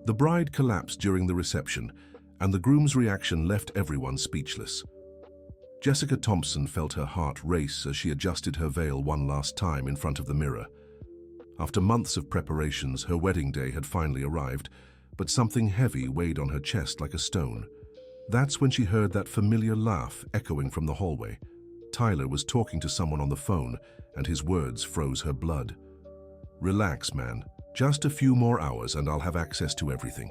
The bride collapsed during the reception, and the groom's reaction left everyone speechless. Jessica Thompson felt her heart race as she adjusted her veil one last time in front of the mirror. After months of preparations, her wedding day had finally arrived, but something heavy weighed on her chest like a stone. That's when she heard that familiar laugh echoing from the hallway. Tyler was talking to someone on the phone, and his words froze her blood. "Relax, man. Just a few more hours and I'll have access to everything.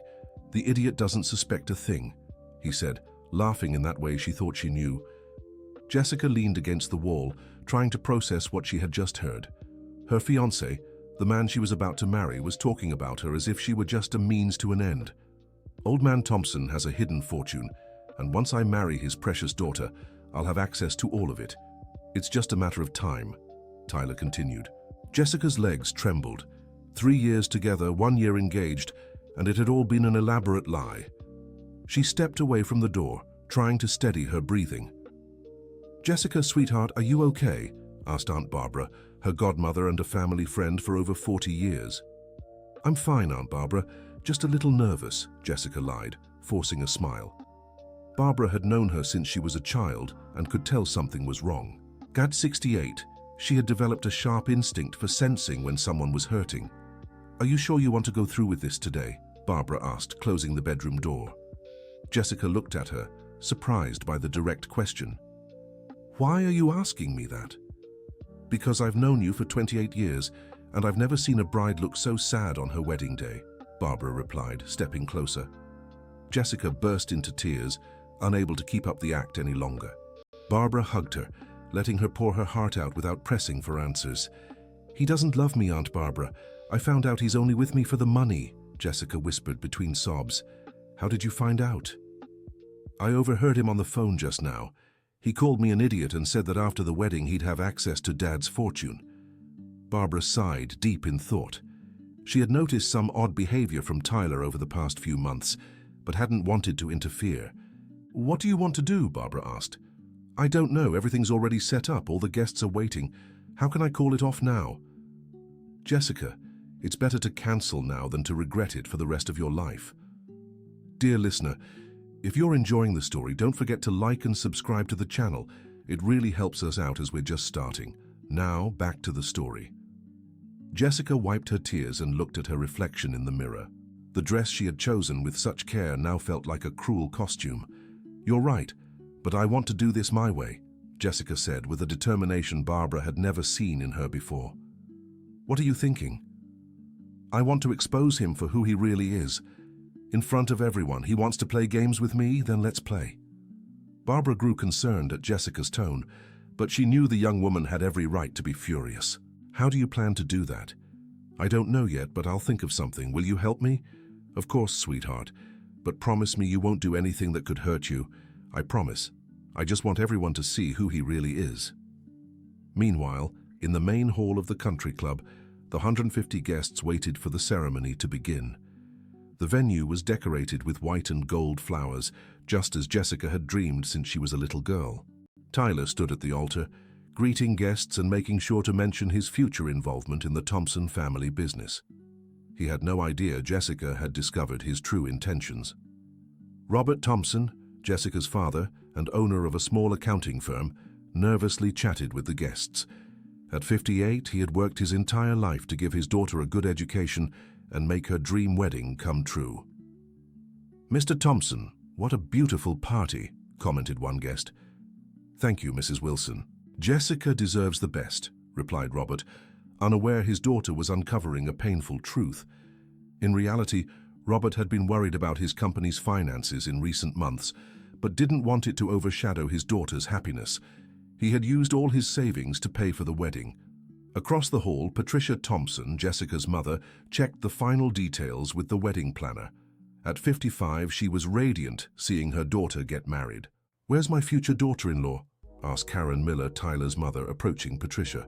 The idiot doesn't suspect a thing," he said, laughing in that way she thought she knew. Jessica leaned against the wall, trying to process what she had just heard. Her fiancé, the man she was about to marry, was talking about her as if she were just a means to an end. "Old man Thompson has a hidden fortune, and once I marry his precious daughter, I'll have access to all of it. It's just a matter of time," Tyler continued. Jessica's legs trembled. 3 years together, 1 year engaged, and it had all been an elaborate lie. She stepped away from the door, trying to steady her breathing. "Jessica, sweetheart, are you okay?" asked Aunt Barbara, her godmother and a family friend for over 40 years. "I'm fine, Aunt Barbara, just a little nervous," Jessica lied, forcing a smile. Barbara had known her since she was a child and could tell something was wrong. At 68, she had developed a sharp instinct for sensing when someone was hurting. "Are you sure you want to go through with this today?" Barbara asked, closing the bedroom door. Jessica looked at her, surprised by the direct question. "Why are you asking me that?" "Because I've known you for 28 years, and I've never seen a bride look so sad on her wedding day," Barbara replied, stepping closer. Jessica burst into tears, unable to keep up the act any longer. Barbara hugged her, letting her pour her heart out without pressing for answers. "He doesn't love me, Aunt Barbara. I found out he's only with me for the money," Jessica whispered between sobs. "How did you find out?" "I overheard him on the phone just now. He called me an idiot and said that after the wedding he'd have access to Dad's fortune." Barbara sighed, deep in thought. She had noticed some odd behavior from Tyler over the past few months, but hadn't wanted to interfere. "What do you want to do?" Barbara asked. "I don't know. Everything's already set up. All the guests are waiting. How can I call it off now?" "Jessica, it's better to cancel now than to regret it for the rest of your life." Dear listener, if you're enjoying the story, don't forget to like and subscribe to the channel. It really helps us out as we're just starting. Now, back to the story. Jessica wiped her tears and looked at her reflection in the mirror. The dress she had chosen with such care now felt like a cruel costume. "You're right, but I want to do this my way," Jessica said with a determination Barbara had never seen in her before. "What are you thinking?" "I want to expose him for who he really is. In front of everyone, he wants to play games with me, then let's play." Barbara grew concerned at Jessica's tone, but she knew the young woman had every right to be furious. "How do you plan to do that?" "I don't know yet, but I'll think of something. Will you help me?" "Of course, sweetheart. But promise me you won't do anything that could hurt you. I promise. I just want everyone to see who he really is." Meanwhile, in the main hall of the country club, the 150 guests waited for the ceremony to begin. The venue was decorated with white and gold flowers, just as Jessica had dreamed since she was a little girl. Tyler stood at the altar, greeting guests and making sure to mention his future involvement in the Thompson family business. He had no idea Jessica had discovered his true intentions. Robert Thompson, Jessica's father and owner of a small accounting firm, nervously chatted with the guests. At 58, he had worked his entire life to give his daughter a good education and make her dream wedding come true. "Mr. Thompson, what a beautiful party," commented one guest. "Thank you, Mrs. Wilson. Jessica deserves the best," replied Robert, unaware his daughter was uncovering a painful truth. In reality, Robert had been worried about his company's finances in recent months, but didn't want it to overshadow his daughter's happiness. He had used all his savings to pay for the wedding. Across the hall, Patricia Thompson, Jessica's mother, checked the final details with the wedding planner. At 55, she was radiant seeing her daughter get married. "Where's my future daughter-in-law?" asked Karen Miller, Tyler's mother, approaching Patricia.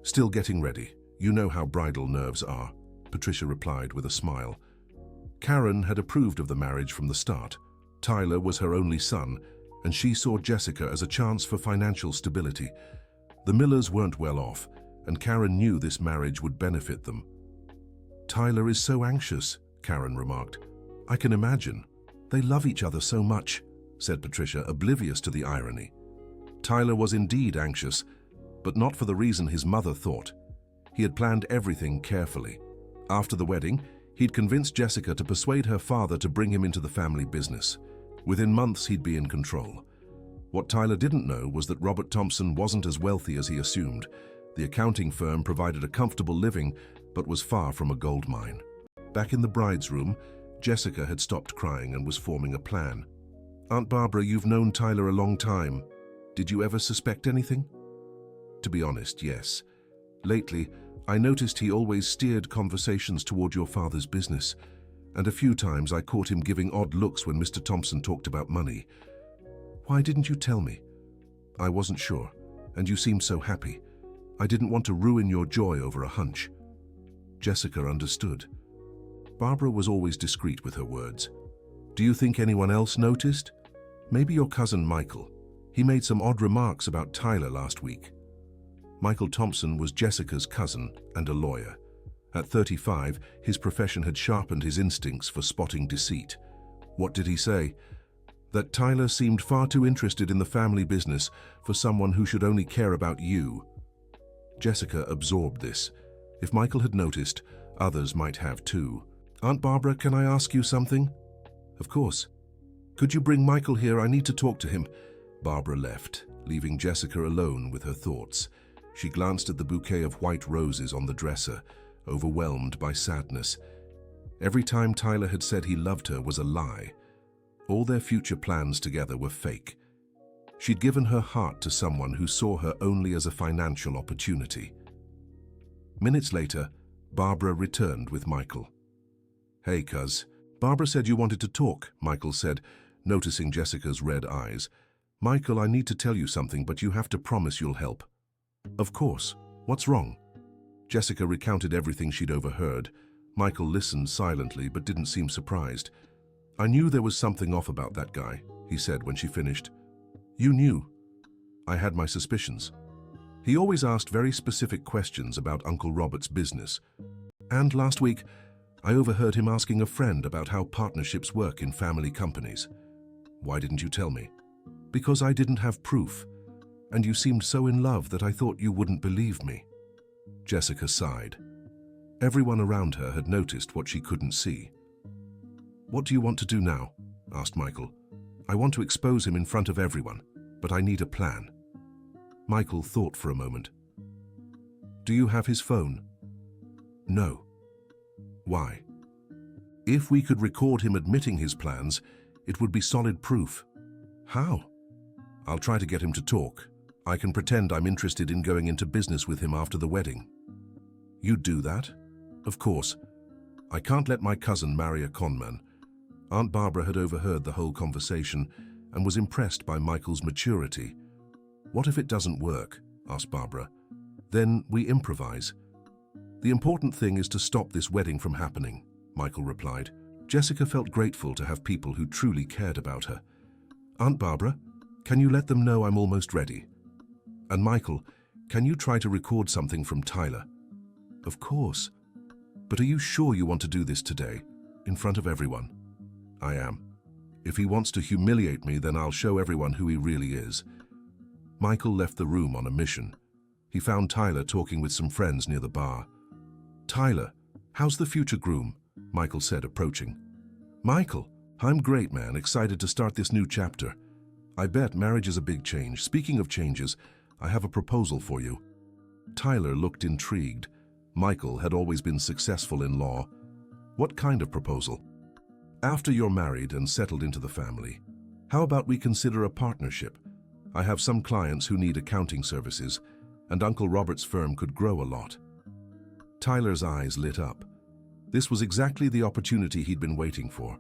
"Still getting ready. You know how bridal nerves are," Patricia replied with a smile. Karen had approved of the marriage from the start. Tyler was her only son, and she saw Jessica as a chance for financial stability. The Millers weren't well off, and Karen knew this marriage would benefit them. "Tyler is so anxious," Karen remarked. I can imagine. They love each other so much, said Patricia, oblivious to the irony. Tyler was indeed anxious, but not for the reason his mother thought. He had planned everything carefully. After the wedding, he'd convinced Jessica to persuade her father to bring him into the family business. Within months, he'd be in control. What Tyler didn't know was that Robert Thompson wasn't as wealthy as he assumed. The accounting firm provided a comfortable living, but was far from a gold mine. Back in the bride's room, Jessica had stopped crying and was forming a plan. Aunt Barbara, you've known Tyler a long time. Did you ever suspect anything? To be honest, yes. Lately, I noticed he always steered conversations toward your father's business, and a few times I caught him giving odd looks when Mr. Thompson talked about money. Why didn't you tell me? I wasn't sure, and you seemed so happy. I didn't want to ruin your joy over a hunch. Jessica understood. Barbara was always discreet with her words. Do you think anyone else noticed? Maybe your cousin Michael. He made some odd remarks about Tyler last week. Michael Thompson was Jessica's cousin and a lawyer. At 35, his profession had sharpened his instincts for spotting deceit. What did he say? That Tyler seemed far too interested in the family business for someone who should only care about you. Jessica absorbed this. If Michael had noticed, others might have too. Aunt Barbara, can I ask you something? Of course. Could you bring Michael here? I need to talk to him. Barbara left, leaving Jessica alone with her thoughts. She glanced at the bouquet of white roses on the dresser, overwhelmed by sadness. Every time Tyler had said he loved her was a lie. All their future plans together were fake. She'd given her heart to someone who saw her only as a financial opportunity. Minutes later, Barbara returned with Michael. Hey, cuz. Barbara said you wanted to talk, Michael said, noticing Jessica's red eyes. Michael, I need to tell you something, but you have to promise you'll help. Of course. What's wrong? Jessica recounted everything she'd overheard. Michael listened silently but didn't seem surprised. I knew there was something off about that guy, he said when she finished. You knew? I had my suspicions. He always asked very specific questions about Uncle Robert's business. And last week, I overheard him asking a friend about how partnerships work in family companies. Why didn't you tell me? Because I didn't have proof, and you seemed so in love that I thought you wouldn't believe me. Jessica sighed. Everyone around her had noticed what she couldn't see. What do you want to do now? Asked Michael. I want to expose him in front of everyone, but I need a plan. Michael thought for a moment. Do you have his phone? No. Why? If we could record him admitting his plans, it would be solid proof. How? I'll try to get him to talk. I can pretend I'm interested in going into business with him after the wedding. You'd do that? Of course. I can't let my cousin marry a conman. Aunt Barbara had overheard the whole conversation and was impressed by Michael's maturity. What if it doesn't work? Asked Barbara. Then we improvise. The important thing is to stop this wedding from happening, Michael replied. Jessica felt grateful to have people who truly cared about her. Aunt Barbara, can you let them know I'm almost ready? And Michael, can you try to record something from Tyler? Of course. But are you sure you want to do this today, in front of everyone? I am. If he wants to humiliate me, then I'll show everyone who he really is. Michael left the room on a mission. He found Tyler talking with some friends near the bar. Tyler, how's the future groom? Michael said, approaching. Michael, I'm great, man, excited to start this new chapter. I bet marriage is a big change. Speaking of changes, I have a proposal for you. Tyler looked intrigued. Michael had always been successful in law. What kind of proposal? After you're married and settled into the family, how about we consider a partnership? I have some clients who need accounting services, and Uncle Robert's firm could grow a lot. Tyler's eyes lit up. This was exactly the opportunity he'd been waiting for.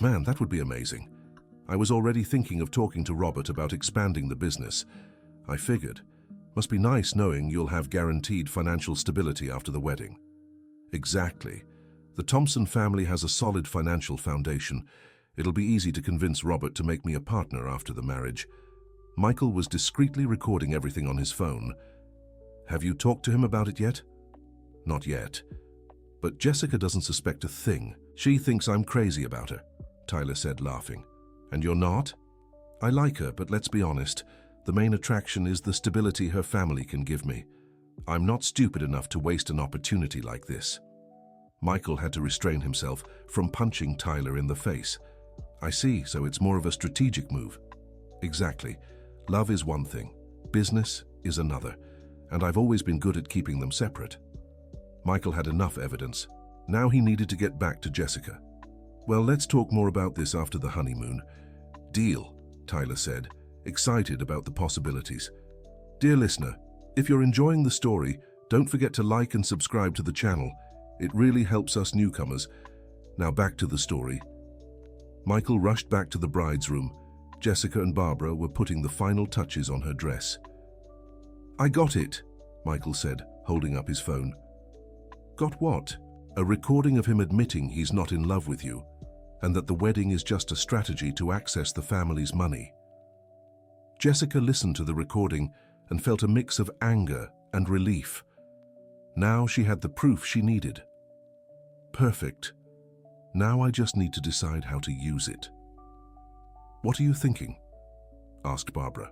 Man, that would be amazing. I was already thinking of talking to Robert about expanding the business. I figured, must be nice knowing you'll have guaranteed financial stability after the wedding. Exactly. The Thompson family has a solid financial foundation. It'll be easy to convince Robert to make me a partner after the marriage. Michael was discreetly recording everything on his phone. Have you talked to him about it yet? Not yet. But Jessica doesn't suspect a thing. She thinks I'm crazy about her, Tyler said, laughing. And you're not? I like her, but let's be honest. The main attraction is the stability her family can give me. I'm not stupid enough to waste an opportunity like this. Michael had to restrain himself from punching Tyler in the face. I see, so it's more of a strategic move. Exactly. Love is one thing, business is another, and I've always been good at keeping them separate. Michael had enough evidence. Now he needed to get back to Jessica. Well, let's talk more about this after the honeymoon. Deal, Tyler said, excited about the possibilities. Dear listener, if you're enjoying the story, don't forget to like and subscribe to the channel. It really helps us newcomers. Now back to the story. Michael rushed back to the bride's room. Jessica and Barbara were putting the final touches on her dress. I got it, Michael said, holding up his phone. Got what? A recording of him admitting he's not in love with you, and that the wedding is just a strategy to access the family's money. Jessica listened to the recording and felt a mix of anger and relief. Now she had the proof she needed. Perfect. Now I just need to decide how to use it. What are you thinking? Asked Barbara.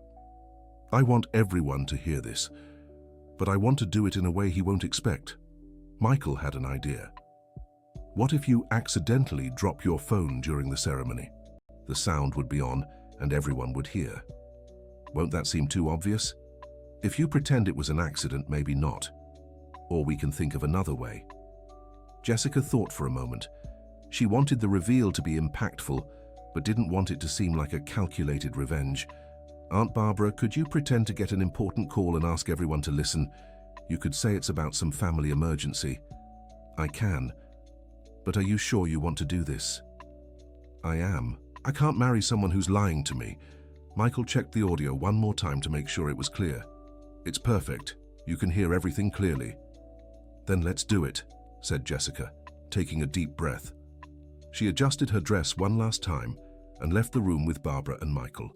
I want everyone to hear this, but I want to do it in a way he won't expect. Michael had an idea. What if you accidentally drop your phone during the ceremony? The sound would be on and everyone would hear. Won't that seem too obvious? If you pretend it was an accident, maybe not. Or we can think of another way. Jessica thought for a moment. She wanted the reveal to be impactful, but didn't want it to seem like a calculated revenge. Aunt Barbara, could you pretend to get an important call and ask everyone to listen? You could say it's about some family emergency. I can. But are you sure you want to do this? I am. I can't marry someone who's lying to me. Michael checked the audio one more time to make sure it was clear. It's perfect. You can hear everything clearly. Then let's do it, said Jessica, taking a deep breath. She adjusted her dress one last time and left the room with Barbara and Michael.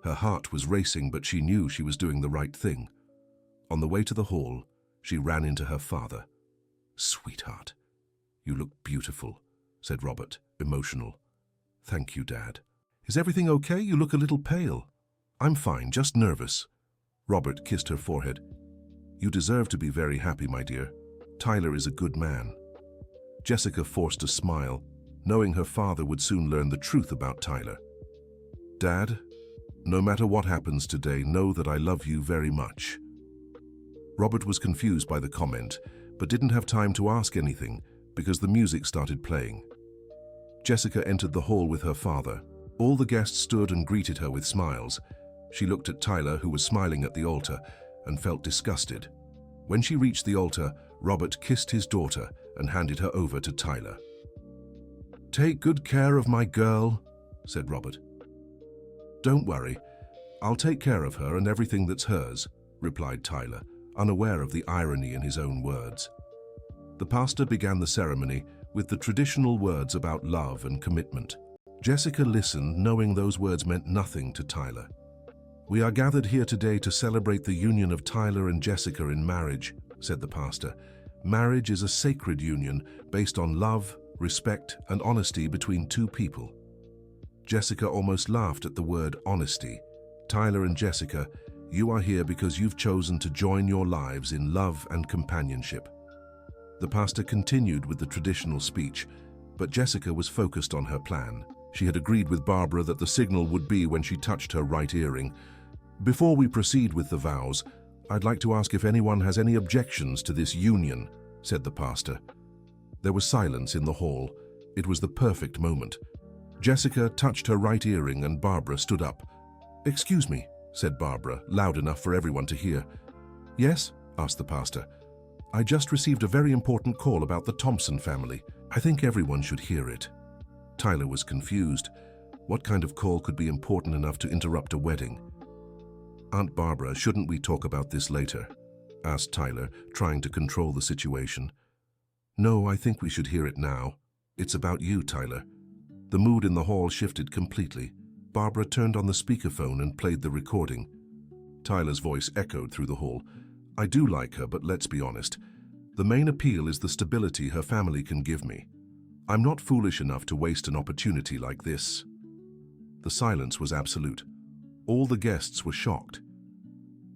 Her heart was racing, but she knew she was doing the right thing. On the way to the hall, she ran into her father. Sweetheart, you look beautiful, said Robert, emotional. Thank you, Dad. Is everything okay? You look a little pale. I'm fine, just nervous. Robert kissed her forehead. You deserve to be very happy, my dear. Tyler is a good man. Jessica forced a smile, knowing her father would soon learn the truth about Tyler. Dad, no matter what happens today, know that I love you very much. Robert was confused by the comment, but didn't have time to ask anything because the music started playing. Jessica entered the hall with her father. All the guests stood and greeted her with smiles. She looked at Tyler, who was smiling at the altar, and felt disgusted. When she reached the altar, Robert kissed his daughter and handed her over to Tyler. Take good care of my girl, said Robert. Don't worry, I'll take care of her and everything that's hers, replied Tyler, unaware of the irony in his own words. The pastor began the ceremony with the traditional words about love and commitment. Jessica listened, knowing those words meant nothing to Tyler. We are gathered here today to celebrate the union of Tyler and Jessica in marriage, said the pastor. Marriage is a sacred union based on love, respect, and honesty between two people. Jessica almost laughed at the word honesty. Tyler and Jessica, you are here because you've chosen to join your lives in love and companionship. The pastor continued with the traditional speech, but Jessica was focused on her plan. She had agreed with Barbara that the signal would be when she touched her right earring. Before we proceed with the vows, I'd like to ask if anyone has any objections to this union, said the pastor. There was silence in the hall. It was the perfect moment. Jessica touched her right earring and Barbara stood up. Excuse me, said Barbara, loud enough for everyone to hear. Yes? Asked the pastor. I just received a very important call about the Thompson family. I think everyone should hear it. Tyler was confused. What kind of call could be important enough to interrupt a wedding? Aunt Barbara, shouldn't we talk about this later? Asked Tyler, trying to control the situation. No, I think we should hear it now. It's about you, Tyler. The mood in the hall shifted completely. Barbara turned on the speakerphone and played the recording. Tyler's voice echoed through the hall. I do like her, but let's be honest. The main appeal is the stability her family can give me. I'm not foolish enough to waste an opportunity like this." The silence was absolute. All the guests were shocked.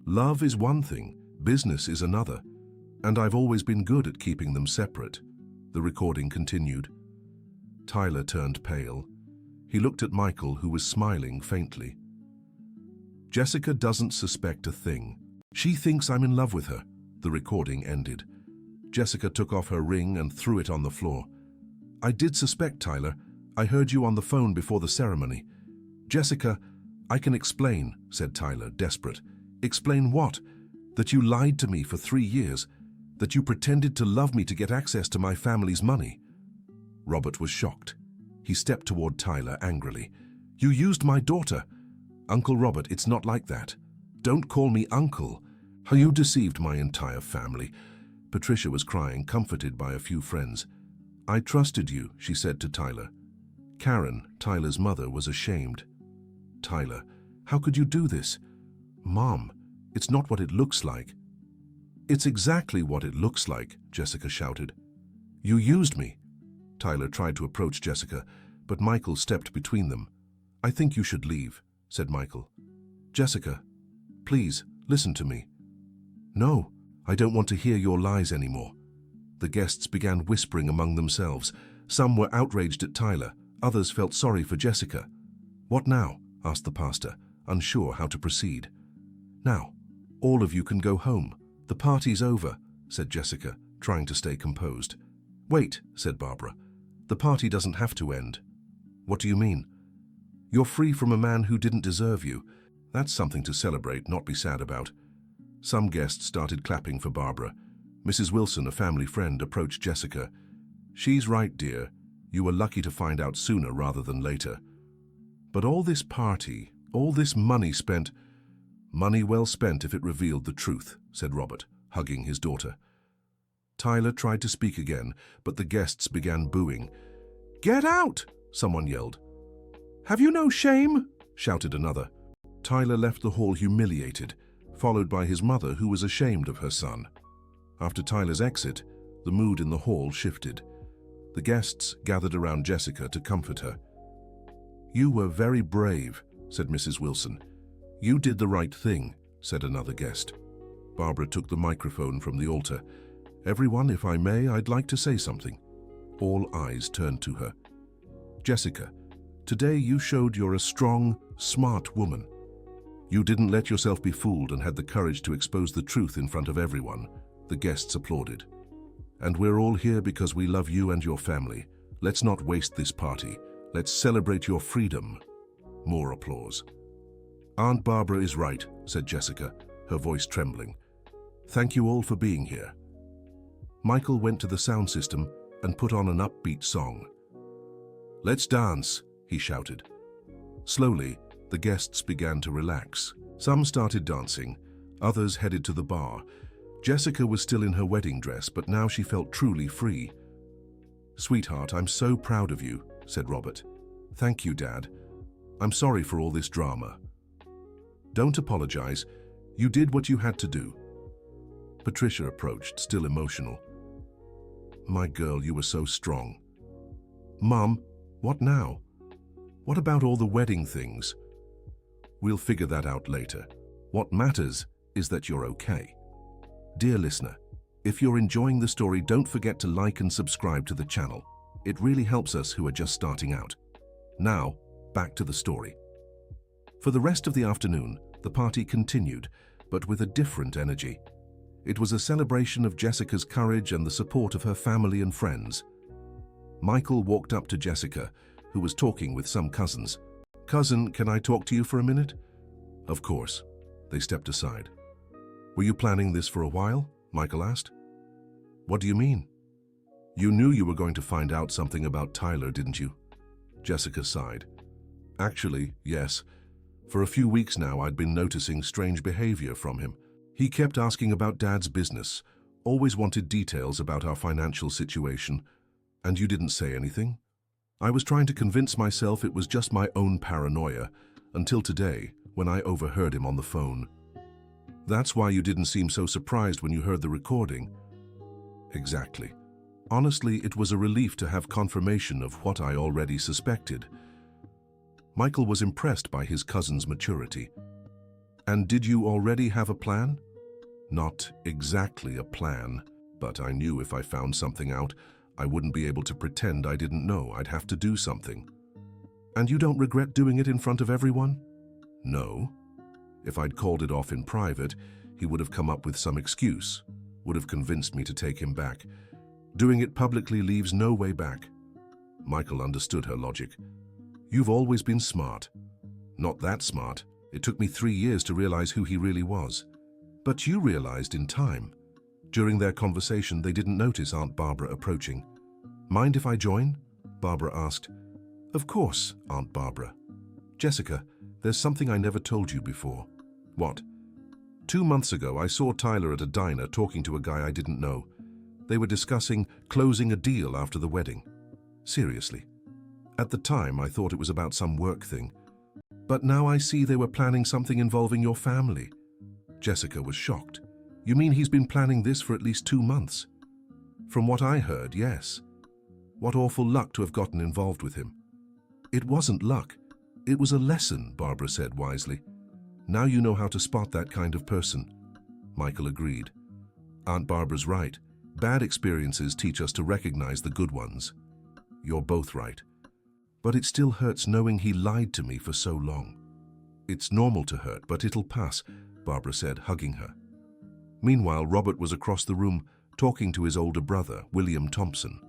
"Love is one thing, business is another, and I've always been good at keeping them separate," the recording continued. Tyler turned pale. He looked at Michael, who was smiling faintly. "Jessica doesn't suspect a thing. She thinks I'm in love with her," the recording ended. Jessica took off her ring and threw it on the floor. "I did suspect, Tyler. I heard you on the phone before the ceremony." "Jessica, I can explain," said Tyler, desperate. "Explain what? That you lied to me for 3 years? That you pretended to love me to get access to my family's money?" Robert was shocked. He stepped toward Tyler angrily. "You used my daughter." "Uncle Robert, it's not like that. Don't call me uncle. You deceived my entire family." Patricia was crying, comforted by a few friends. "I trusted you," she said to Tyler. Karen, Tyler's mother, was ashamed. "Tyler, how could you do this?" "Mom, it's not what it looks like." "It's exactly what it looks like," Jessica shouted. "You used me." Tyler tried to approach Jessica, but Michael stepped between them. "I think you should leave," said Michael. "Jessica, please, listen to me." "No, I don't want to hear your lies anymore." The guests began whispering among themselves. Some were outraged at Tyler, others felt sorry for Jessica. "What now?" asked the pastor, unsure how to proceed. "Now, all of you can go home. The party's over," said Jessica, trying to stay composed. "Wait," said Barbara. "The party doesn't have to end." "What do you mean?" "You're free from a man who didn't deserve you. That's something to celebrate, not be sad about." Some guests started clapping for Barbara. Mrs. Wilson, a family friend, approached Jessica. "She's right, dear. You were lucky to find out sooner rather than later. But all this party, all this money spent—" "Money well spent if it revealed the truth," said Robert, hugging his daughter. Tyler tried to speak again, but the guests began booing. "Get out!" someone yelled. "Have you no shame?" shouted another. Tyler left the hall humiliated, followed by his mother, who was ashamed of her son. After Tyler's exit, the mood in the hall shifted. The guests gathered around Jessica to comfort her. "You were very brave," said Mrs. Wilson. "You did the right thing," said another guest. Barbara took the microphone from the altar. "Everyone, if I may, I'd like to say something." All eyes turned to her. "Jessica, today you showed you're a strong, smart woman. You didn't let yourself be fooled and had the courage to expose the truth in front of everyone." The guests applauded. "And we're all here because we love you and your family. Let's not waste this party. Let's celebrate your freedom." More applause. "Aunt Barbara is right," said Jessica, her voice trembling. "Thank you all for being here." Michael went to the sound system and put on an upbeat song. "Let's dance," he shouted. Slowly, the guests began to relax. Some started dancing, others headed to the bar. Jessica was still in her wedding dress, but now she felt truly free. "Sweetheart, I'm so proud of you," said Robert. "Thank you, Dad. I'm sorry for all this drama." "Don't apologize. You did what you had to do." Patricia approached, still emotional. "My girl, you were so strong." "Mom, what now? What about all the wedding things?" "We'll figure that out later. What matters is that you're okay." Dear listener, if you're enjoying the story, don't forget to like and subscribe to the channel. It really helps us who are just starting out. Now, back to the story. For the rest of the afternoon, the party continued, but with a different energy. It was a celebration of Jessica's courage and the support of her family and friends. Michael walked up to Jessica, who was talking with some cousins. "Cousin, can I talk to you for a minute?" "Of course." They stepped aside. "Were you planning this for a while?" Michael asked. "What do you mean?" "You knew you were going to find out something about Tyler, didn't you?" Jessica sighed. "Actually, yes. For a few weeks now, I'd been noticing strange behavior from him. He kept asking about Dad's business, always wanted details about our financial situation. And you didn't say anything?" "I was trying to convince myself it was just my own paranoia, until today, when I overheard him on the phone." "That's why you didn't seem so surprised when you heard the recording." "Exactly. Honestly, it was a relief to have confirmation of what I already suspected. Michael was impressed by his cousin's maturity. And did you already have a plan? Not exactly a plan, but I knew if I found something out, I wouldn't be able to pretend I didn't know. I'd have to do something. And you don't regret doing it in front of everyone? No. If I'd called it off in private, he would have come up with some excuse, would have convinced me to take him back. Doing it publicly leaves no way back. Michael understood her logic. You've always been smart. Not that smart. It took me 3 years to realize who he really was. But you realized in time. During their conversation, they didn't notice Aunt Barbara approaching. Mind if I join? Barbara asked. Of course, Aunt Barbara. Jessica, there's something I never told you before. What? 2 months ago, I saw Tyler at a diner talking to a guy I didn't know. They were discussing closing a deal after the wedding. Seriously. At the time, I thought it was about some work thing. But now I see they were planning something involving your family. Jessica was shocked. You mean he's been planning this for at least 2 months? From what I heard, yes. What awful luck to have gotten involved with him. It wasn't luck. It was a lesson, Barbara said wisely. Now you know how to spot that kind of person. Michael agreed. Aunt Barbara's right. Bad experiences teach us to recognize the good ones. You're both right. But it still hurts knowing he lied to me for so long. It's normal to hurt, but it'll pass, Barbara said, hugging her. Meanwhile, Robert was across the room, talking to his older brother, William Thompson.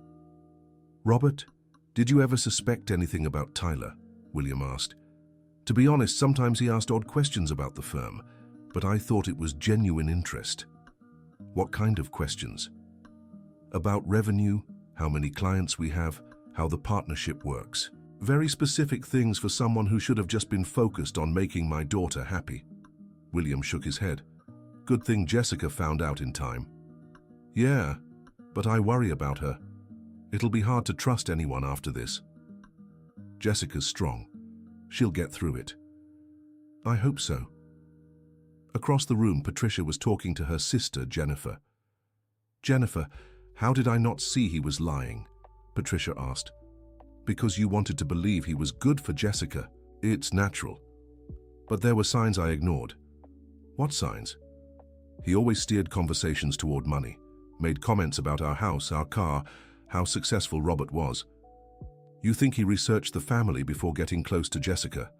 Robert, did you ever suspect anything about Tyler? William asked. To be honest, sometimes he asked odd questions about the firm, but I thought it was genuine interest. What kind of questions? About revenue, how many clients we have, how the partnership works. Very specific things for someone who should have just been focused on making my daughter happy. William shook his head. Good thing Jessica found out in time. Yeah, but I worry about her. It'll be hard to trust anyone after this. Jessica's strong. She'll get through it. I hope so. Across the room, Patricia was talking to her sister, Jennifer. Jennifer, how did I not see he was lying? Patricia asked. Because you wanted to believe he was good for Jessica. It's natural. But there were signs I ignored. What signs? He always steered conversations toward money, made comments about our house, our car, how successful Robert was. You think he researched the family before getting close to Jessica?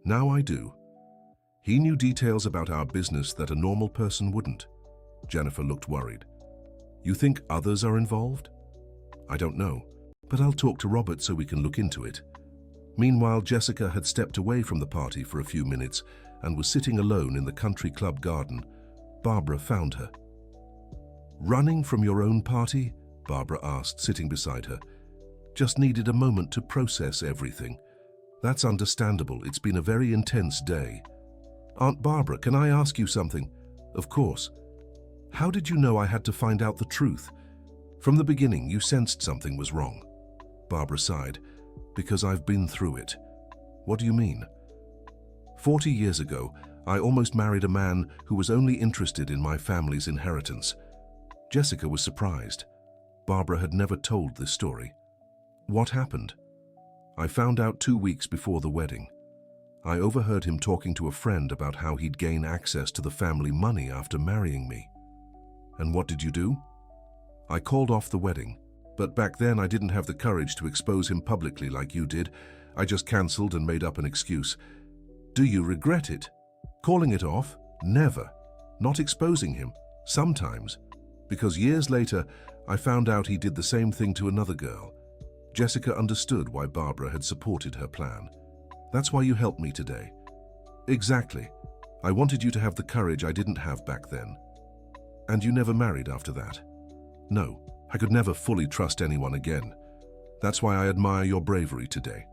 Now I do. He knew details about our business that a normal person wouldn't. Jennifer looked worried. You think others are involved? I don't know, but I'll talk to Robert so we can look into it. Meanwhile, Jessica had stepped away from the party for a few minutes and was sitting alone in the country club garden. Barbara found her. Running from your own party? Barbara asked, sitting beside her. Just needed a moment to process everything. That's understandable. It's been a very intense day. Aunt Barbara, can I ask you something? Of course. How did you know I had to find out the truth? From the beginning, you sensed something was wrong. Barbara sighed. Because I've been through it. What do you mean? 40 years ago, I almost married a man who was only interested in my family's inheritance. Jessica was surprised. Barbara had never told this story. What happened? I found out 2 weeks before the wedding. I overheard him talking to a friend about how he'd gain access to the family money after marrying me. And what did you do? I called off the wedding, but back then I didn't have the courage to expose him publicly like you did. I just cancelled and made up an excuse. Do you regret it? Calling it off? Never. Not exposing him? Sometimes. Because years later, I found out he did the same thing to another girl. Jessica understood why Barbara had supported her plan. That's why you helped me today. Exactly. I wanted you to have the courage I didn't have back then. And you never married after that? No, I could never fully trust anyone again. That's why I admire your bravery today.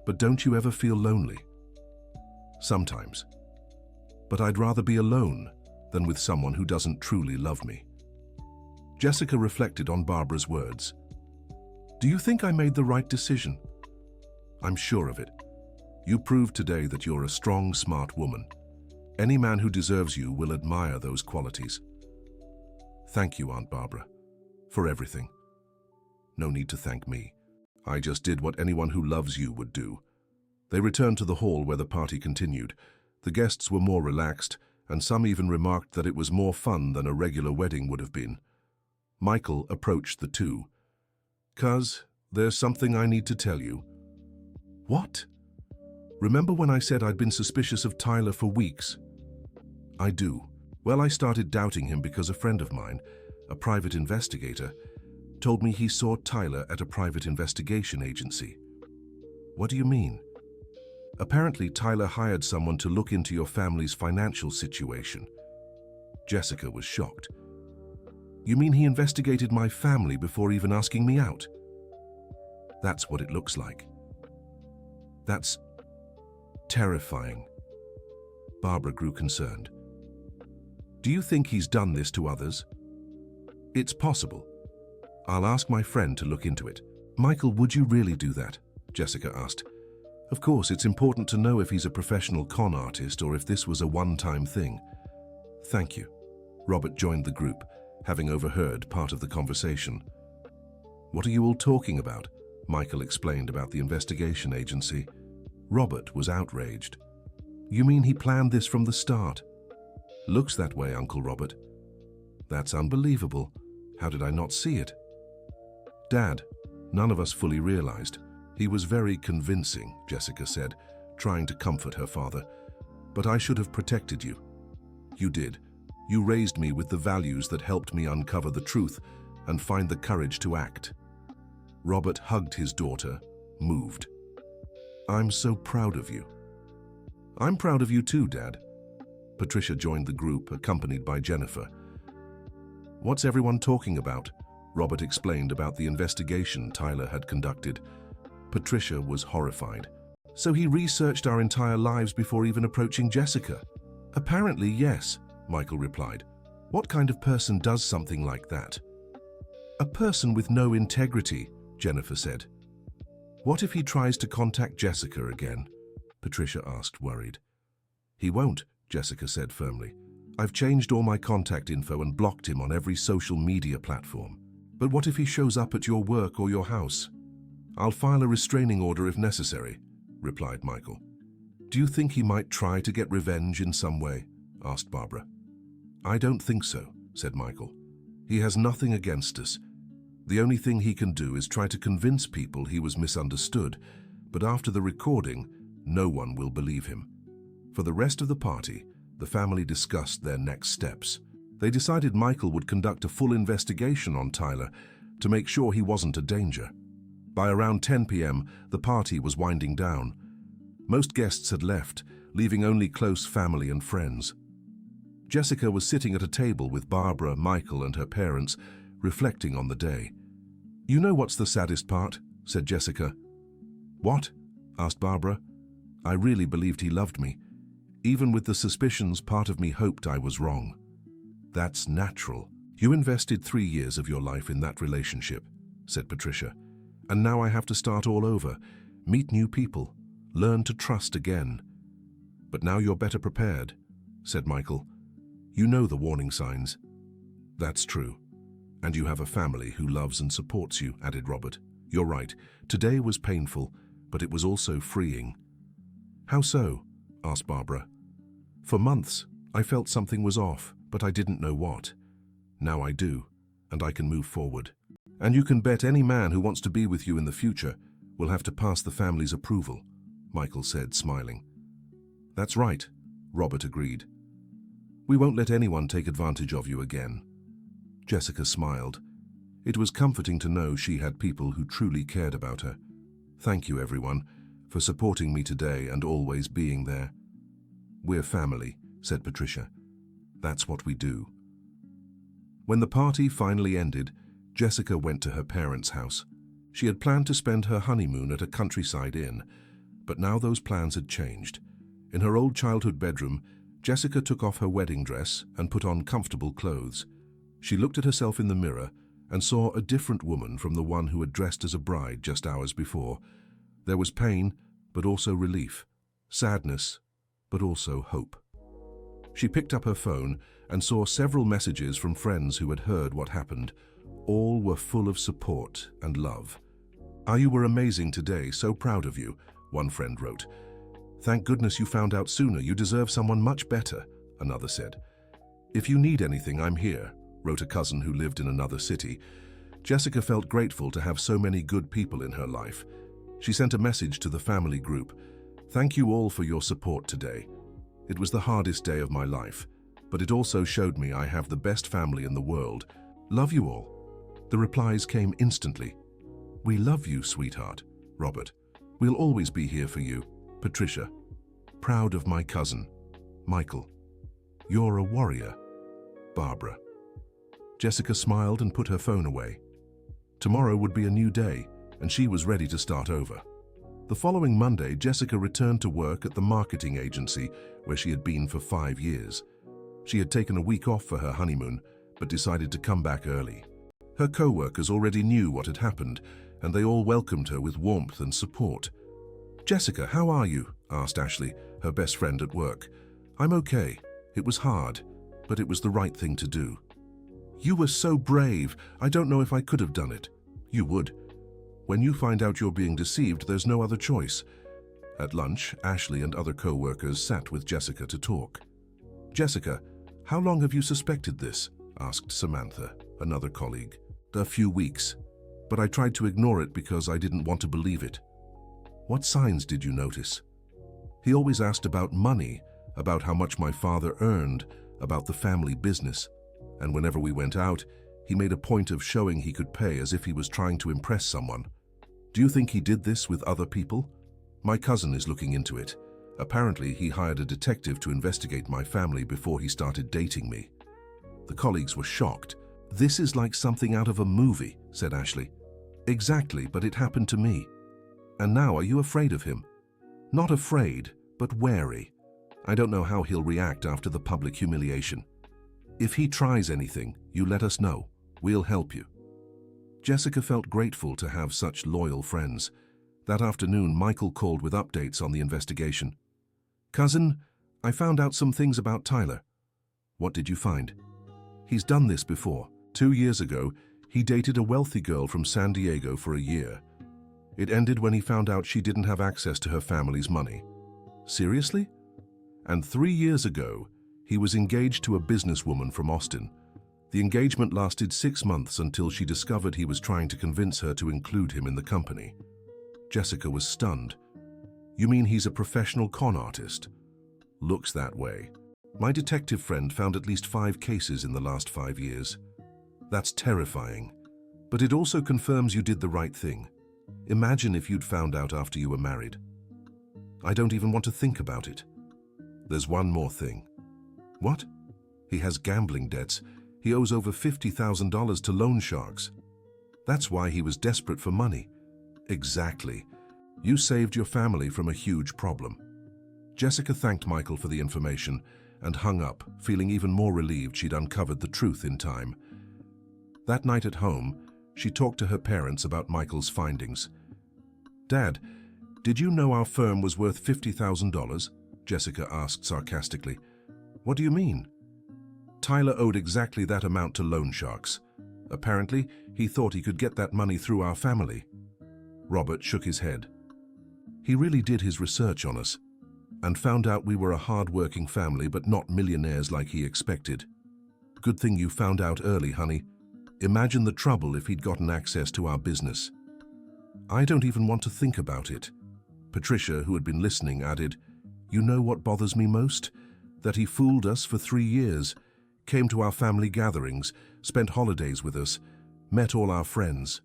But don't you ever feel lonely? Sometimes. But I'd rather be alone than with someone who doesn't truly love me. Jessica reflected on Barbara's words. Do you think I made the right decision? I'm sure of it. You proved today that you're a strong, smart woman. Any man who deserves you will admire those qualities. Thank you, Aunt Barbara, for everything. No need to thank me. I just did what anyone who loves you would do." They returned to the hall where the party continued. The guests were more relaxed, and some even remarked that it was more fun than a regular wedding would have been. Michael approached the two. "Cuz, there's something I need to tell you." "What?" "Remember when I said I'd been suspicious of Tyler for weeks?" "I do. Well, I started doubting him because a friend of mine, a private investigator, told me he saw Tyler at a private investigation agency." "What do you mean?" "Apparently, Tyler hired someone to look into your family's financial situation." Jessica was shocked. "You mean he investigated my family before even asking me out?" "That's what it looks like." "That's terrifying." Barbara grew concerned. "Do you think he's done this to others?" "It's possible. I'll ask my friend to look into it." "Michael, would you really do that?" Jessica asked. "Of course, it's important to know if he's a professional con artist or if this was a one-time thing." "Thank you." Robert joined the group, having overheard part of the conversation. "What are you all talking about?" Michael explained about the investigation agency. Robert was outraged. "You mean he planned this from the start?" "Looks that way, Uncle Robert." "That's unbelievable. How did I not see it?" "Dad, none of us fully realized. He was very convincing," Jessica said, trying to comfort her father. "But I should have protected you." "You did. You raised me with the values that helped me uncover the truth and find the courage to act." Robert hugged his daughter, moved. "I'm so proud of you." "I'm proud of you too, Dad." Patricia joined the group, accompanied by Jennifer. "What's everyone talking about?" Robert explained about the investigation Tyler had conducted. Patricia was horrified. "So he researched our entire lives before even approaching Jessica?" "Apparently, yes," Michael replied. "What kind of person does something like that?" "A person with no integrity," Jennifer said. "What if he tries to contact Jessica again?" Patricia asked, worried. "He won't," Jessica said firmly. "I've changed all my contact info and blocked him on every social media platform." "But what if he shows up at your work or your house?" "I'll file a restraining order if necessary," replied Michael. "Do you think he might try to get revenge in some way?" asked Barbara. "I don't think so," said Michael. "He has nothing against us. The only thing he can do is try to convince people he was misunderstood, but after the recording, no one will believe him." For the rest of the party, the family discussed their next steps. They decided Michael would conduct a full investigation on Tyler to make sure he wasn't a danger. By around 10 p.m., the party was winding down. Most guests had left, leaving only close family and friends. Jessica was sitting at a table with Barbara, Michael, and her parents, reflecting on the day. "You know what's the saddest part?" said Jessica. "What?" asked Barbara. "I really believed he loved me. Even with the suspicions, part of me hoped I was wrong." "That's natural. You invested 3 years of your life in that relationship," said Patricia. "And now I have to start all over, meet new people, learn to trust again." "But now you're better prepared," said Michael. "You know the warning signs." "That's true. And you have a family who loves and supports you," added Robert. "You're right. Today was painful, but it was also freeing." "How so?" asked Barbara. "For months, I felt something was off, but I didn't know what. Now I do, and I can move forward. And you can bet any man who wants to be with you in the future will have to pass the family's approval," Michael said, smiling. "That's right," Robert agreed. "We won't let anyone take advantage of you again." Jessica smiled. It was comforting to know she had people who truly cared about her. "Thank you, everyone, for supporting me today and always being there." "We're family," said Patricia. "That's what we do." When the party finally ended, Jessica went to her parents' house. She had planned to spend her honeymoon at a countryside inn, but now those plans had changed. In her old childhood bedroom, Jessica took off her wedding dress and put on comfortable clothes. She looked at herself in the mirror and saw a different woman from the one who had dressed as a bride just hours before. There was pain, but also relief, sadness, but also hope. She picked up her phone and saw several messages from friends who had heard what happened. All were full of support and love. "You were amazing today, so proud of you," one friend wrote. "Thank goodness you found out sooner, you deserve someone much better," another said. "If you need anything, I'm here," wrote a cousin who lived in another city. Jessica felt grateful to have so many good people in her life. She sent a message to the family group. "Thank you all for your support today. It was the hardest day of my life, but it also showed me I have the best family in the world. Love you all." The replies came instantly. "We love you, sweetheart." Robert. "We'll always be here for you." Patricia. "Proud of my cousin." Michael. "You're a warrior." Barbara. Jessica smiled and put her phone away. Tomorrow would be a new day, and she was ready to start over. The following Monday, Jessica returned to work at the marketing agency where she had been for 5 years. She had taken a week off for her honeymoon, but decided to come back early. Her co-workers already knew what had happened, and they all welcomed her with warmth and support. "Jessica, how are you?" asked Ashley, her best friend at work. "I'm okay. It was hard, but it was the right thing to do." "You were so brave. I don't know if I could have done it." "You would. When you find out you're being deceived, there's no other choice." At lunch, Ashley and other co-workers sat with Jessica to talk. "Jessica, how long have you suspected this?" asked Samantha, another colleague. "A few weeks, but I tried to ignore it because I didn't want to believe it." "What signs did you notice?" "He always asked about money, about how much my father earned, about the family business. And whenever we went out, he made a point of showing he could pay as if he was trying to impress someone." "Do you think he did this with other people?" "My cousin is looking into it. Apparently, he hired a detective to investigate my family before he started dating me." The colleagues were shocked. "This is like something out of a movie," said Ashley. "Exactly, but it happened to me." "And now are you afraid of him?" "Not afraid, but wary. I don't know how he'll react after the public humiliation. If he tries anything, you let us know. We'll help you." Jessica felt grateful to have such loyal friends. That afternoon, Michael called with updates on the investigation. "Cousin, I found out some things about Tyler." "What did you find?" "He's done this before. 2 years ago, he dated a wealthy girl from San Diego for a year. It ended when he found out she didn't have access to her family's money." "Seriously?" "And 3 years ago, he was engaged to a businesswoman from Austin. The engagement lasted 6 months until she discovered he was trying to convince her to include him in the company." Jessica was stunned. "You mean he's a professional con artist?" "Looks that way. My detective friend found at least 5 cases in the last 5 years. That's terrifying. But it also confirms you did the right thing. Imagine if you'd found out after you were married." "I don't even want to think about it." "There's one more thing." "What?" "He has gambling debts. He owes over $50,000 to loan sharks." "That's why he was desperate for money." "Exactly. You saved your family from a huge problem." Jessica thanked Michael for the information and hung up, feeling even more relieved she'd uncovered the truth in time. That night at home, she talked to her parents about Michael's findings. "Dad, did you know our firm was worth $50,000? Jessica asked sarcastically. "What do you mean?" "Tyler owed exactly that amount to loan sharks. Apparently, he thought he could get that money through our family." Robert shook his head. "He really did his research on us and found out we were a hard-working family but not millionaires like he expected. Good thing you found out early, honey. Imagine the trouble if he'd gotten access to our business." "I don't even want to think about it." Patricia, who had been listening, added, "You know what bothers me most? That he fooled us for 3 years, came to our family gatherings, spent holidays with us, met all our friends."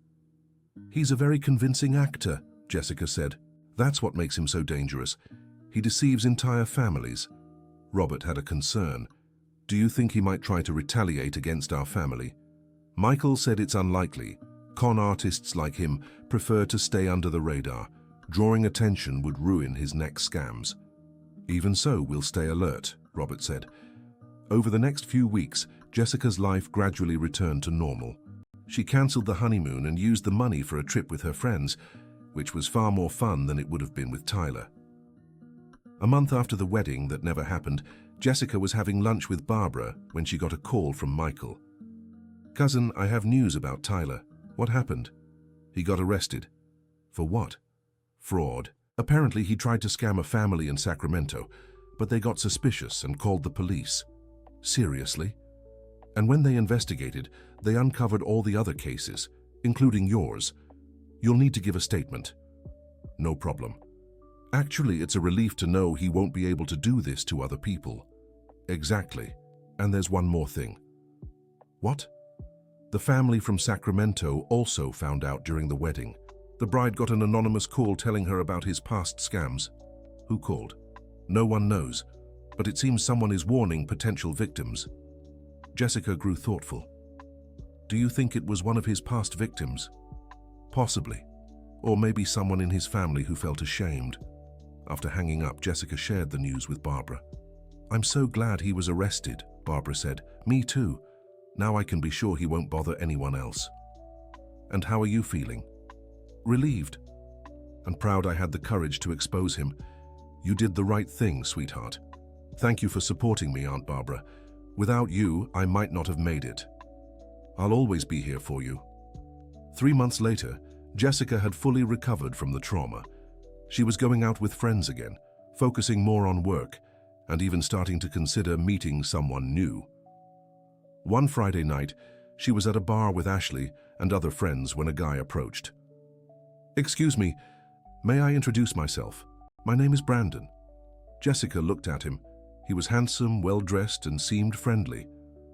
"He's a very convincing actor," Jessica said. "That's what makes him so dangerous. He deceives entire families." Robert had a concern. "Do you think he might try to retaliate against our family?" Michael said it's unlikely. Con artists like him prefer to stay under the radar. Drawing attention would ruin his next scams. "Even so, we'll stay alert," Robert said. Over the next few weeks, Jessica's life gradually returned to normal. She cancelled the honeymoon and used the money for a trip with her friends, which was far more fun than it would have been with Tyler. A month after the wedding that never happened, Jessica was having lunch with Barbara when she got a call from Michael. Cousin, I have news about Tyler. What happened? He got arrested. For what? Fraud. Apparently he tried to scam a family in Sacramento, but they got suspicious and called the police. Seriously? And when they investigated, they uncovered all the other cases, including yours. You'll need to give a statement. No problem. Actually, it's a relief to know he won't be able to do this to other people. Exactly. And there's one more thing. What? The family from Sacramento also found out during the wedding. The bride got an anonymous call telling her about his past scams. Who called? No one knows, but it seems someone is warning potential victims. Jessica grew thoughtful. Do you think it was one of his past victims? Possibly. Or maybe someone in his family who felt ashamed. After hanging up, Jessica shared the news with Barbara. I'm so glad he was arrested, Barbara said. Me too. Now I can be sure he won't bother anyone else. And how are you feeling? Relieved. And proud I had the courage to expose him. You did the right thing, sweetheart. Thank you for supporting me, Aunt Barbara. Without you, I might not have made it. I'll always be here for you. 3 months later, Jessica had fully recovered from the trauma. She was going out with friends again, focusing more on work, and even starting to consider meeting someone new. One Friday night, she was at a bar with Ashley and other friends when a guy approached. Excuse me, may I introduce myself? My name is Brandon. Jessica looked at him. He was handsome, well-dressed, and seemed friendly.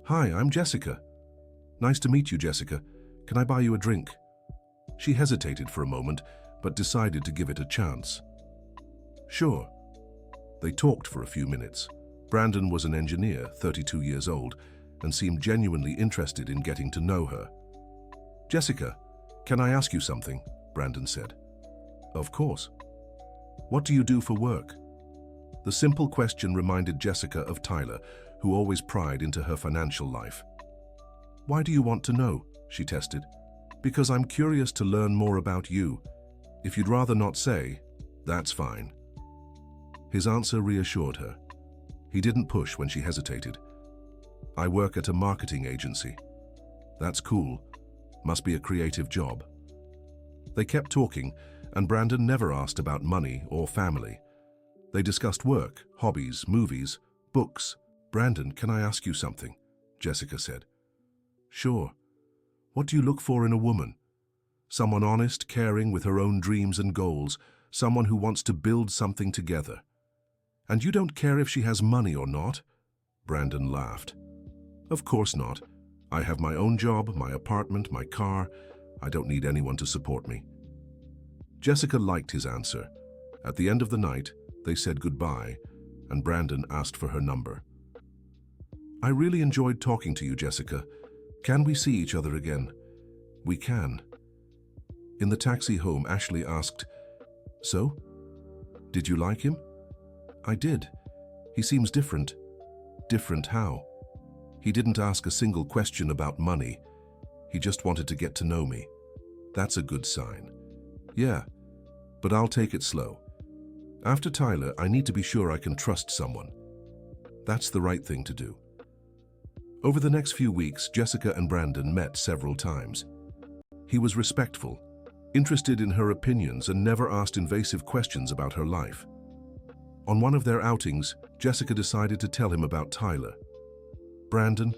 Hi, I'm Jessica. Nice to meet you, Jessica. Can I buy you a drink? She hesitated for a moment, but decided to give it a chance. Sure. They talked for a few minutes. Brandon was an engineer, 32 years old, and seemed genuinely interested in getting to know her. Jessica, can I ask you something? Brandon said. Of course. What do you do for work? The simple question reminded Jessica of Tyler, who always pried into her financial life. Why do you want to know? She tested. Because I'm curious to learn more about you. If you'd rather not say, that's fine. His answer reassured her. He didn't push when she hesitated. I work at a marketing agency. That's cool. Must be a creative job. They kept talking, and Brandon never asked about money or family. They discussed work, hobbies, movies, books. Brandon, can I ask you something? Jessica said. Sure. What do you look for in a woman? Someone honest, caring, with her own dreams and goals, someone who wants to build something together. And you don't care if she has money or not? Brandon laughed. Of course not. I have my own job, my apartment, my car. I don't need anyone to support me. Jessica liked his answer. At the end of the night, they said goodbye, and Brandon asked for her number. I really enjoyed talking to you, Jessica. Can we see each other again? We can. In the taxi home, Ashley asked, So? Did you like him? I did. He seems different. Different how? He didn't ask a single question about money. He just wanted to get to know me. That's a good sign. Yeah, but I'll take it slow. After Tyler, I need to be sure I can trust someone. That's the right thing to do. Over the next few weeks, Jessica and Brandon met several times. He was respectful, interested in her opinions, and never asked invasive questions about her life. On one of their outings, Jessica decided to tell him about Tyler. Brandon,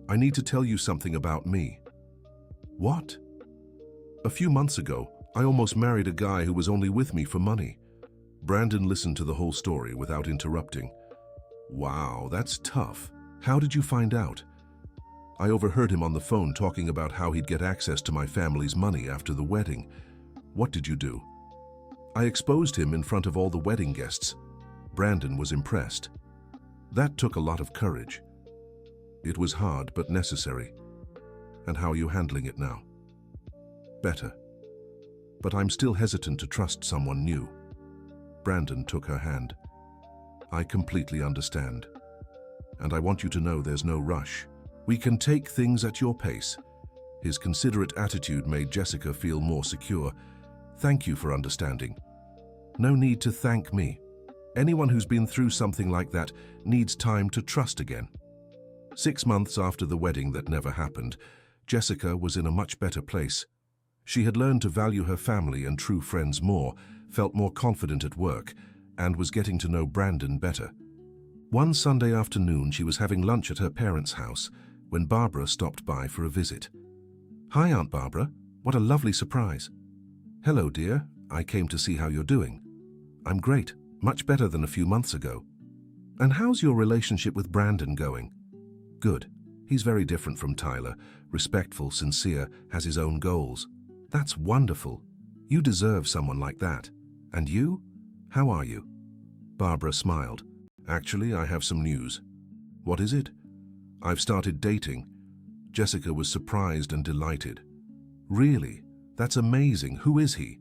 I need to tell you something about me. What? A few months ago, I almost married a guy who was only with me for money. Brandon listened to the whole story without interrupting. Wow, that's tough. How did you find out? I overheard him on the phone talking about how he'd get access to my family's money after the wedding. What did you do? I exposed him in front of all the wedding guests. Brandon was impressed. That took a lot of courage. It was hard but necessary. And how are you handling it now? Better. But I'm still hesitant to trust someone new. Brandon took her hand. I completely understand. And I want you to know there's no rush. We can take things at your pace. His considerate attitude made Jessica feel more secure. Thank you for understanding. No need to thank me. Anyone who's been through something like that needs time to trust again. 6 months after the wedding that never happened, Jessica was in a much better place. She had learned to value her family and true friends more, felt more confident at work, and was getting to know Brandon better. One Sunday afternoon, she was having lunch at her parents' house when Barbara stopped by for a visit. "Hi, Aunt Barbara. What a lovely surprise." "Hello, dear. I came to see how you're doing." "I'm great. Much better than a few months ago." "And how's your relationship with Brandon going?" "Good. He's very different from Tyler. Respectful, sincere, has his own goals." "That's wonderful. You deserve someone like that. And you? How are you?" Barbara smiled. "Actually, I have some news." "What is it?" "I've started dating." Jessica was surprised and delighted. "Really? That's amazing. Who is he?"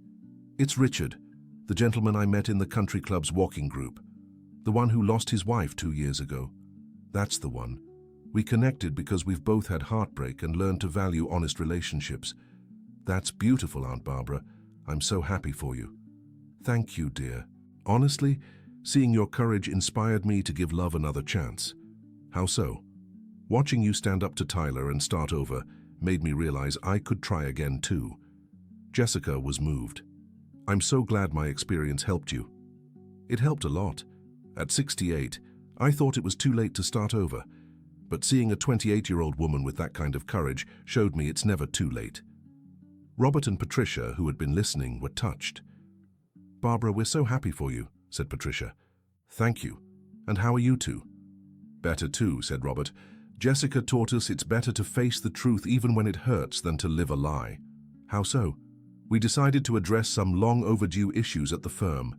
"It's Richard, the gentleman I met in the country club's walking group. The one who lost his wife 2 years ago." "That's the one. We connected because we've both had heartbreak and learned to value honest relationships." "That's beautiful, Aunt Barbara. I'm so happy for you." "Thank you, dear. Honestly, seeing your courage inspired me to give love another chance." "How so?" "Watching you stand up to Tyler and start over made me realize I could try again too." Jessica was moved. "I'm so glad my experience helped you." "It helped a lot. At 68, I thought it was too late to start over. But seeing a 28-year-old woman with that kind of courage showed me it's never too late." Robert and Patricia, who had been listening, were touched. "Barbara, we're so happy for you," said Patricia. "Thank you. And how are you two?" "Better too," said Robert. "Jessica taught us it's better to face the truth even when it hurts than to live a lie." "How so?" "We decided to address some long overdue issues at the firm.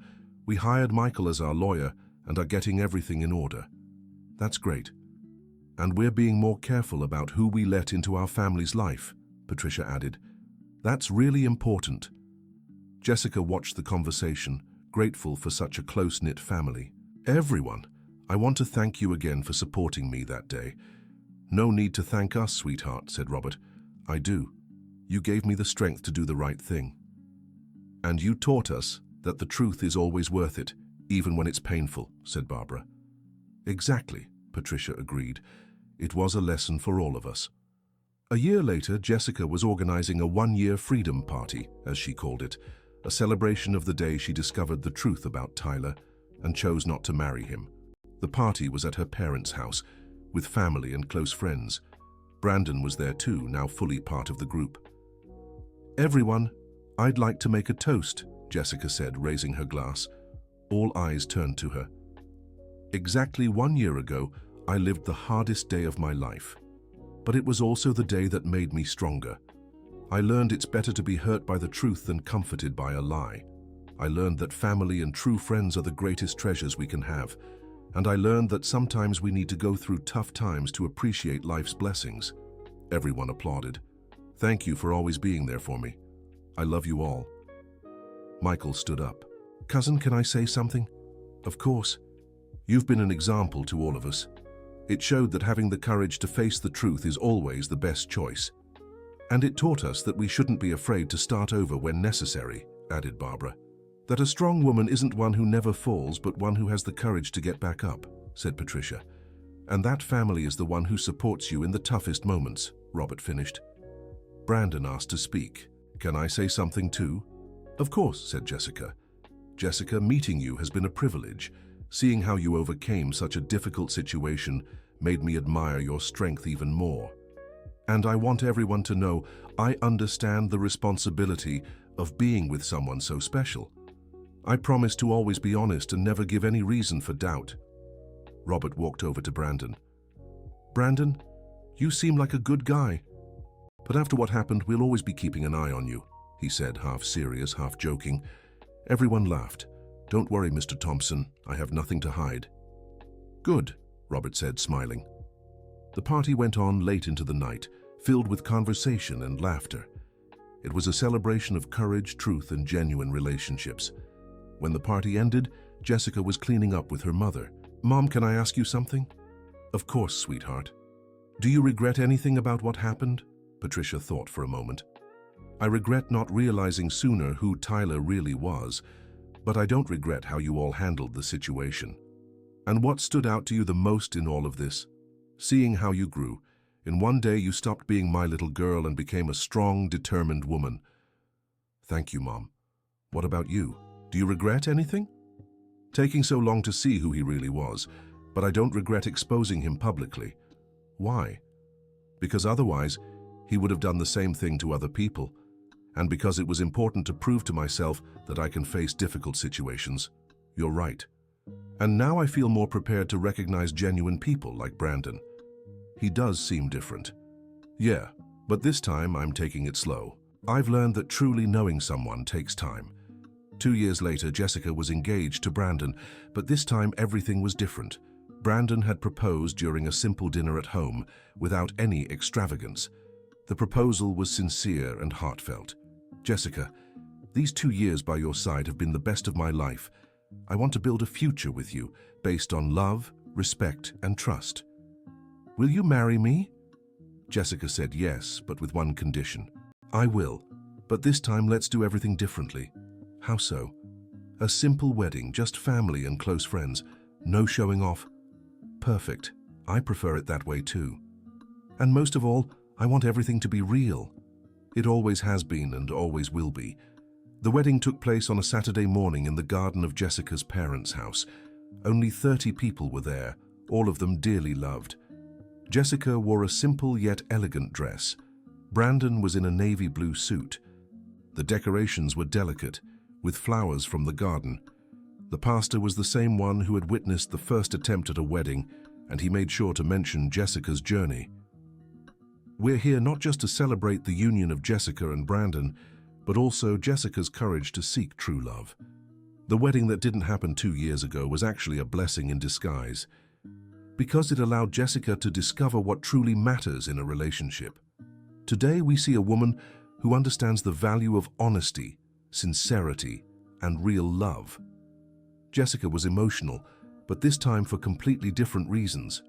We hired Michael as our lawyer and are getting everything in order." "That's great. And we're being more careful about who we let into our family's life," Patricia added. "That's really important." Jessica watched the conversation, grateful for such a close-knit family. "Everyone, I want to thank you again for supporting me that day." "No need to thank us, sweetheart," said Robert. "I do. You gave me the strength to do the right thing. And you taught us that the truth is always worth it, even when it's painful," said Barbara. "Exactly," Patricia agreed. "It was a lesson for all of us." A year later, Jessica was organizing a one-year freedom party, as she called it, a celebration of the day she discovered the truth about Tyler and chose not to marry him. The party was at her parents' house, with family and close friends. Brandon was there too, now fully part of the group. "Everyone, I'd like to make a toast," Jessica said, raising her glass. All eyes turned to her. "Exactly 1 year ago, I lived the hardest day of my life. But it was also the day that made me stronger. I learned it's better to be hurt by the truth than comforted by a lie. I learned that family and true friends are the greatest treasures we can have. And I learned that sometimes we need to go through tough times to appreciate life's blessings." Everyone applauded. "Thank you for always being there for me. I love you all." Michael stood up. "Cousin, can I say something?" "Of course. You've been an example to all of us. It showed that having the courage to face the truth is always the best choice. And it taught us that we shouldn't be afraid to start over when necessary," added Barbara. "That a strong woman isn't one who never falls, but one who has the courage to get back up," said Patricia. "And that family is the one who supports you in the toughest moments," Robert finished. Brandon asked to speak. "Can I say something too?" "Of course," said Jessica. "Jessica, meeting you has been a privilege. Seeing how you overcame such a difficult situation made me admire your strength even more. And I want everyone to know I understand the responsibility of being with someone so special. I promise to always be honest and never give any reason for doubt." Robert walked over to Brandon. "Brandon, you seem like a good guy. But after what happened, we'll always be keeping an eye on you," he said, half serious, half joking. Everyone laughed. "Don't worry, Mr. Thompson. I have nothing to hide." "Good," Robert said, smiling. The party went on late into the night, filled with conversation and laughter. It was a celebration of courage, truth, and genuine relationships. When the party ended, Jessica was cleaning up with her mother. "Mom, can I ask you something?" "Of course, sweetheart." "Do you regret anything about what happened?" Patricia thought for a moment. "I regret not realizing sooner who Tyler really was, but I don't regret how you all handled the situation." "And what stood out to you the most in all of this?" seeing how you grew. In one day you stopped being my little girl and became a strong, determined woman. Thank you, Mom. What about you? Do you regret anything? Taking so long to see who he really was, but I don't regret exposing him publicly. Why? Because otherwise, he would have done the same thing to other people, and because it was important to prove to myself that I can face difficult situations. You're right. And now I feel more prepared to recognize genuine people like Brandon. He does seem different. Yeah, but this time I'm taking it slow. I've learned that truly knowing someone takes time. 2 years later, Jessica was engaged to Brandon, but this time everything was different. Brandon had proposed during a simple dinner at home, without any extravagance. The proposal was sincere and heartfelt. Jessica, these 2 years by your side have been the best of my life. I want to build a future with you, based on love, respect, and trust. Will you marry me? Jessica said yes, but with one condition. I will, but this time let's do everything differently. How so? A simple wedding, just family and close friends. No showing off. Perfect. I prefer it that way too. And most of all, I want everything to be real. It always has been and always will be. The wedding took place on a Saturday morning in the garden of Jessica's parents' house. Only 30 people were there, all of them dearly loved. Jessica wore a simple yet elegant dress. Brandon was in a navy blue suit. The decorations were delicate, with flowers from the garden. The pastor was the same one who had witnessed the first attempt at a wedding, and he made sure to mention Jessica's journey. We're here not just to celebrate the union of Jessica and Brandon, but also Jessica's courage to seek true love. The wedding that didn't happen 2 years ago was actually a blessing in disguise, because it allowed Jessica to discover what truly matters in a relationship. Today we see a woman who understands the value of honesty, sincerity, and real love. Jessica was emotional, but this time for completely different reasons.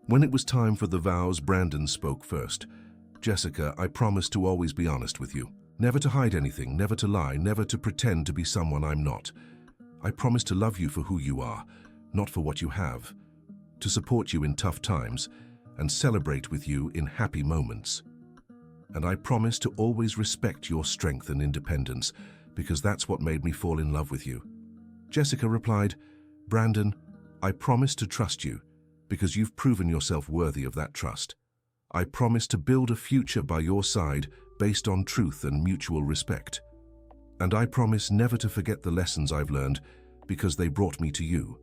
When it was time for the vows, Brandon spoke first. Jessica, I promise to always be honest with you. Never to hide anything, never to lie, never to pretend to be someone I'm not. I promise to love you for who you are, not for what you have. To support you in tough times and celebrate with you in happy moments. And I promise to always respect your strength and independence, because that's what made me fall in love with you. Jessica replied, Brandon, I promise to trust you, because you've proven yourself worthy of that trust. I promise to build a future by your side based on truth and mutual respect. And I promise never to forget the lessons I've learned, because they brought me to you.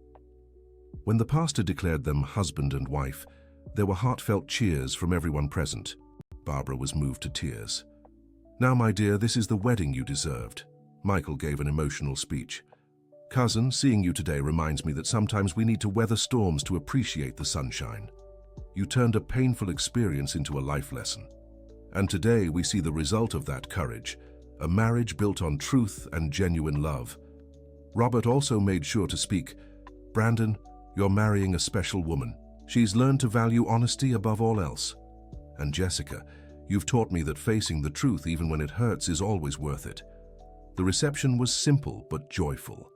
When the pastor declared them husband and wife, there were heartfelt cheers from everyone present. Barbara was moved to tears. Now, my dear, this is the wedding you deserved. Michael gave an emotional speech. Cousin, seeing you today reminds me that sometimes we need to weather storms to appreciate the sunshine. You turned a painful experience into a life lesson. And today we see the result of that courage, a marriage built on truth and genuine love. Robert also made sure to speak. Brandon, you're marrying a special woman. She's learned to value honesty above all else. And Jessica, you've taught me that facing the truth even when it hurts is always worth it. The reception was simple but joyful.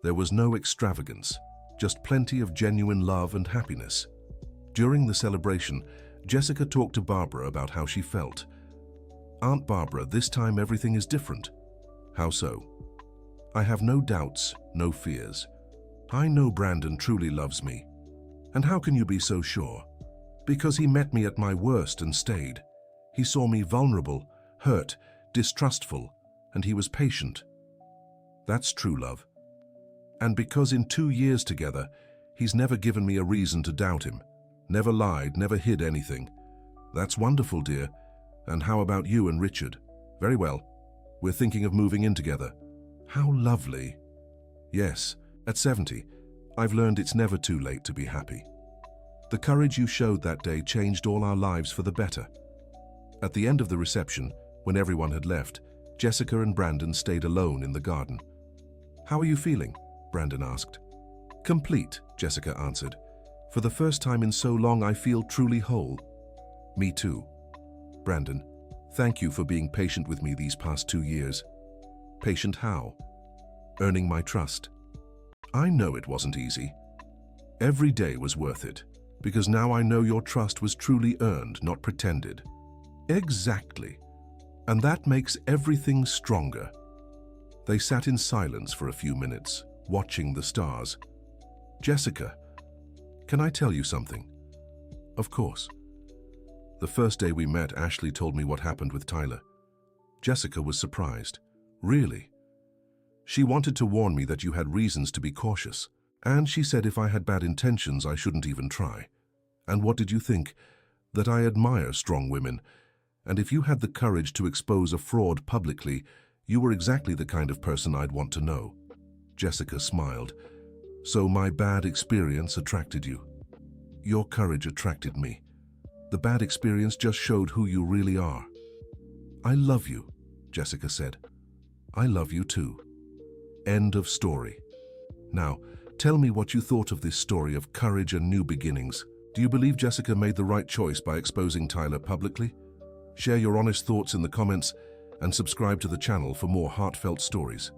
There was no extravagance, just plenty of genuine love and happiness. During the celebration, Jessica talked to Barbara about how she felt. Aunt Barbara, this time everything is different. How so? I have no doubts, no fears. I know Brandon truly loves me. And how can you be so sure? Because he met me at my worst and stayed. He saw me vulnerable, hurt, distrustful, and he was patient. That's true love. And because in 2 years together, he's never given me a reason to doubt him. Never lied, never hid anything. That's wonderful, dear. And how about you and Richard? Very well. We're thinking of moving in together. How lovely. Yes, at 70, I've learned it's never too late to be happy. The courage you showed that day changed all our lives for the better. At the end of the reception, when everyone had left, Jessica and Brandon stayed alone in the garden. How are you feeling? Brandon asked. Complete, Jessica answered. For the first time in so long, I feel truly whole. Me too. Brandon, thank you for being patient with me these past 2 years. Patient how? Earning my trust. I know it wasn't easy. Every day was worth it. Because now I know your trust was truly earned, not pretended. Exactly. And that makes everything stronger. They sat in silence for a few minutes, watching the stars. Jessica, can I tell you something? Of course. The first day we met, Ashley told me what happened with Tyler. Jessica was surprised. Really? She wanted to warn me that you had reasons to be cautious, and she said if I had bad intentions, I shouldn't even try. And what did you think? That I admire strong women, and if you had the courage to expose a fraud publicly, you were exactly the kind of person I'd want to know. Jessica smiled. So my bad experience attracted you. Your courage attracted me. The bad experience just showed who you really are. I love you, Jessica said. I love you too. End of story. Now, tell me what you thought of this story of courage and new beginnings. Do you believe Jessica made the right choice by exposing Tyler publicly? Share your honest thoughts in the comments and subscribe to the channel for more heartfelt stories.